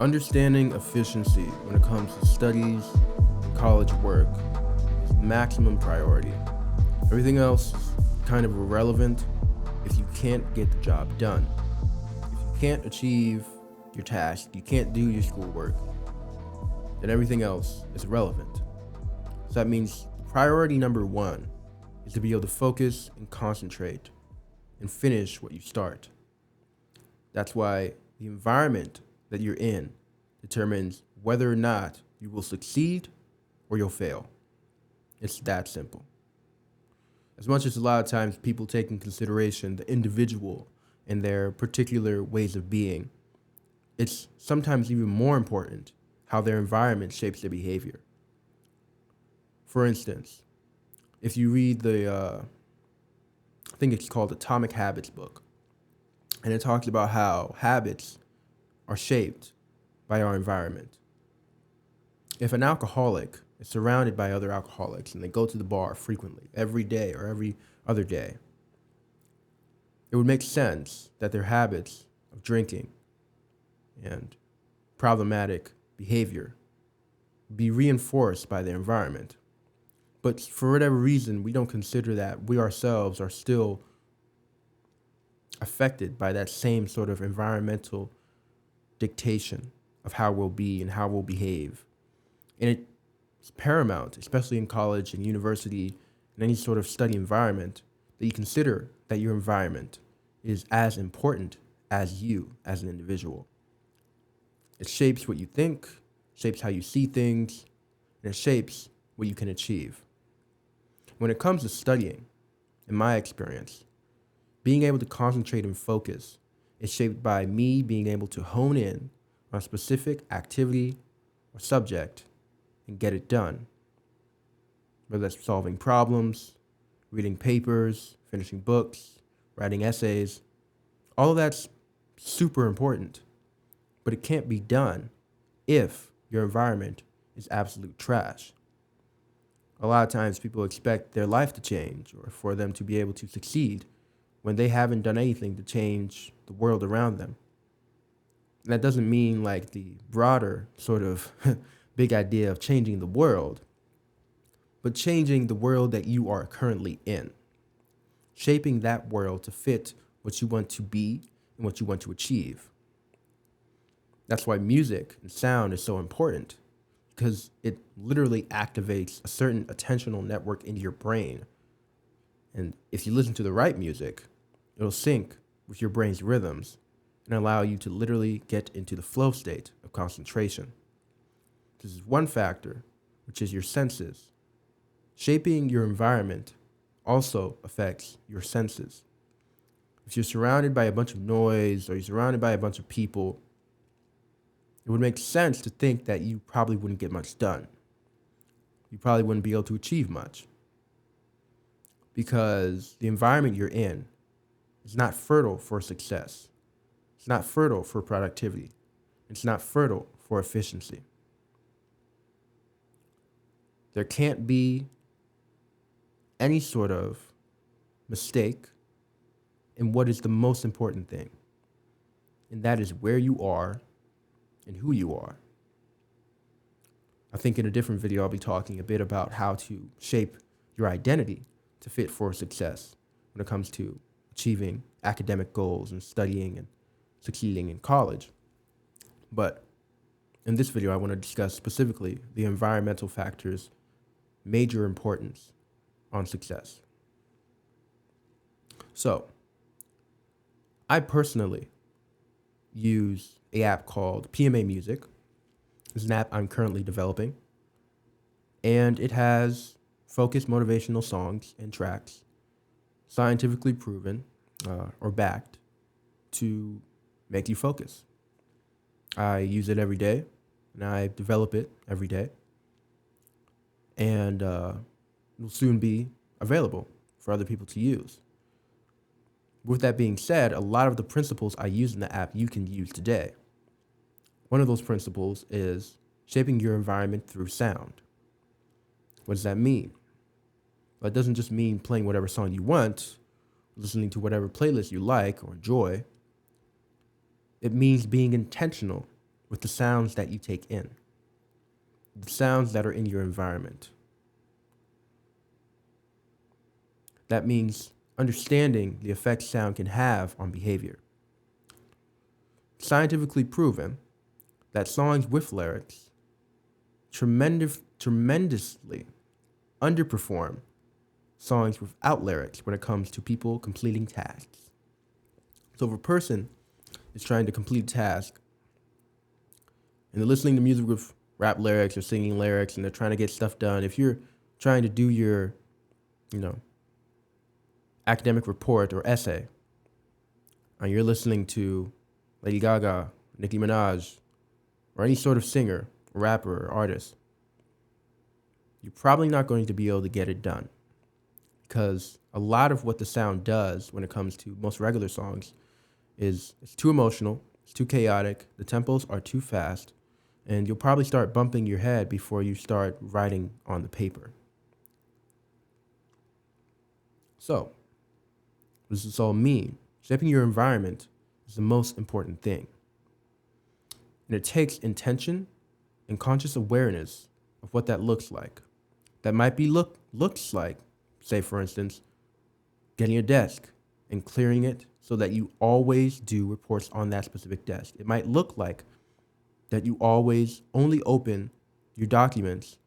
Understanding efficiency when it comes to studies and college work is maximum priority. Everything else is kind of irrelevant if you can't get the job done. If you can't achieve your task, you can't do your schoolwork, then everything else is irrelevant. So that means priority number one is to be able to focus and concentrate and finish what you start. That's why the environment that you're in determines whether or not you will succeed or you'll fail. It's that simple. As much as a lot of times people take in consideration the individual and their particular ways of being, it's sometimes even more important how their environment shapes their behavior. For instance, if you read I think it's called Atomic Habits book, and it talks about how habits are shaped by our environment. If an alcoholic is surrounded by other alcoholics and they go to the bar frequently, every day or every other day, it would make sense that their habits of drinking and problematic behavior be reinforced by their environment. But for whatever reason, we don't consider that we ourselves are still affected by that same sort of environmental dictation of how we'll be and how we'll behave. And it's paramount, especially in college and university and any sort of study environment, that you consider that your environment is as important as you as an individual. It shapes what you think, shapes how you see things, and it shapes what you can achieve. When it comes to studying, in my experience, being able to concentrate and focus is shaped by me being able to hone in on a specific activity or subject and get it done. Whether that's solving problems, reading papers, finishing books, writing essays, all of that's super important. But it can't be done if your environment is absolute trash. A lot of times people expect their life to change or for them to be able to succeed when they haven't done anything to change the world around them. And that doesn't mean like the broader sort of big idea of changing the world, but changing the world that you are currently in, shaping that world to fit what you want to be and what you want to achieve. That's why music and sound is so important, because it literally activates a certain attentional network in your brain. And if you listen to the right music, it'll sync with your brain's rhythms and allow you to literally get into the flow state of concentration. This is one factor, which is your senses. Shaping your environment also affects your senses. If you're surrounded by a bunch of noise or you're surrounded by a bunch of people, it would make sense to think that you probably wouldn't get much done. You probably wouldn't be able to achieve much because the environment you're in is not fertile for success. It's not fertile for productivity. It's not fertile for efficiency. There can't be any sort of mistake in what is the most important thing, and that is where you are and who you are. I think in a different video, I'll be talking a bit about how to shape your identity to fit for success when it comes to achieving academic goals and studying and succeeding in college. But in this video, I want to discuss specifically the environmental factors' major importance on success. So, I personally use an app called PMA Music. It's an app I'm currently developing, and it has focused motivational songs and tracks, scientifically proven or backed to make you focus. I use it every day, and I develop it every day, and it will soon be available for other people to use. With that being said, a lot of the principles I use in the app you can use today. One of those principles is shaping your environment through sound. What does that mean? Well, it doesn't just mean playing whatever song you want, listening to whatever playlist you like or enjoy. It means being intentional with the sounds that you take in, the sounds that are in your environment. That means understanding the effect sound can have on behavior. Scientifically proven that songs with lyrics tremendously underperform songs without lyrics when it comes to people completing tasks. So if a person is trying to complete a task and they're listening to music with rap lyrics or singing lyrics and they're trying to get stuff done, if you're trying to do your, academic report or essay, and you're listening to Lady Gaga, Nicki Minaj, or any sort of singer, rapper, or artist, you're probably not going to be able to get it done, because a lot of what the sound does when it comes to most regular songs is it's too emotional, it's too chaotic, the tempos are too fast, and you'll probably start bumping your head before you start writing on the paper. So, what does this all mean? Shaping your environment is the most important thing. And it takes intention and conscious awareness of what that looks like. That might be looks like, say for instance, getting a desk and clearing it so that you always do reports on that specific desk. It might look like that you always only open your documents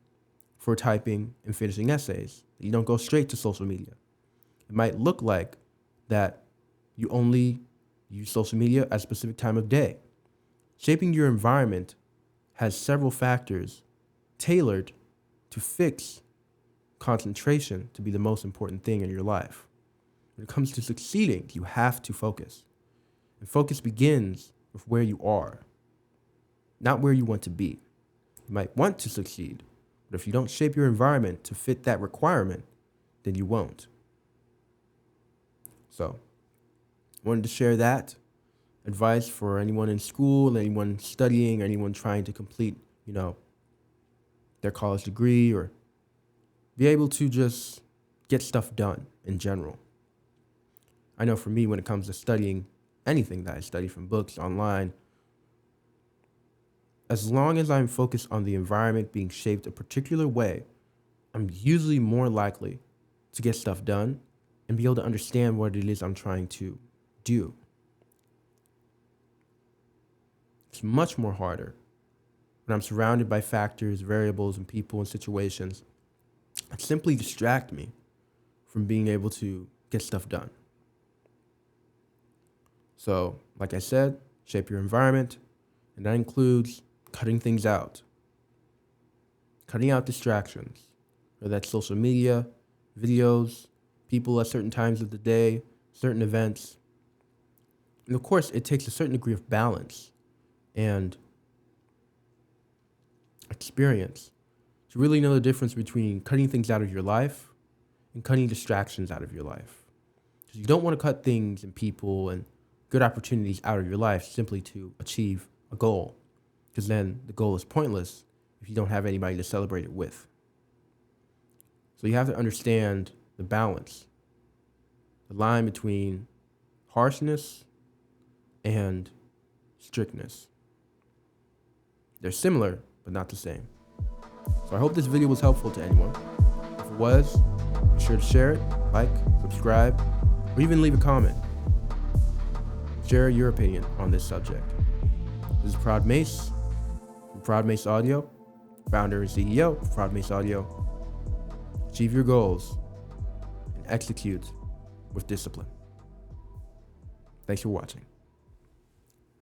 for typing and finishing essays. That you don't go straight to social media. It might look like that you only use social media at a specific time of day. Shaping your environment has several factors tailored to fix concentration to be the most important thing in your life. When it comes to succeeding, you have to focus. And focus begins with where you are, not where you want to be. You might want to succeed, but if you don't shape your environment to fit that requirement, then you won't. So, I wanted to share that advice for anyone in school, anyone studying, anyone trying to complete, their college degree, or be able to just get stuff done in general. I know for me, when it comes to studying anything that I study from books, online, as long as I'm focused on the environment being shaped a particular way, I'm usually more likely to get stuff done and be able to understand what it is I'm trying to do. It's much more harder when I'm surrounded by factors, variables, and people and situations that simply distract me from being able to get stuff done. So, like I said, shape your environment, and that includes cutting things out. Cutting out distractions, whether that's social media, videos, people at certain times of the day, certain events. And of course, it takes a certain degree of balance and experience to really know the difference between cutting things out of your life and cutting distractions out of your life. Because you don't want to cut things and people and good opportunities out of your life simply to achieve a goal, because then the goal is pointless if you don't have anybody to celebrate it with. So you have to understand the balance, the line between harshness and strictness. They're similar, but not the same. So I hope this video was helpful to anyone. If it was, be sure to share it, like, subscribe, or even leave a comment. Share your opinion on this subject. This is Proud Mace from Proud Mace Audio, founder and CEO of Proud Mace Audio. Achieve your goals and execute with discipline. Thanks for watching.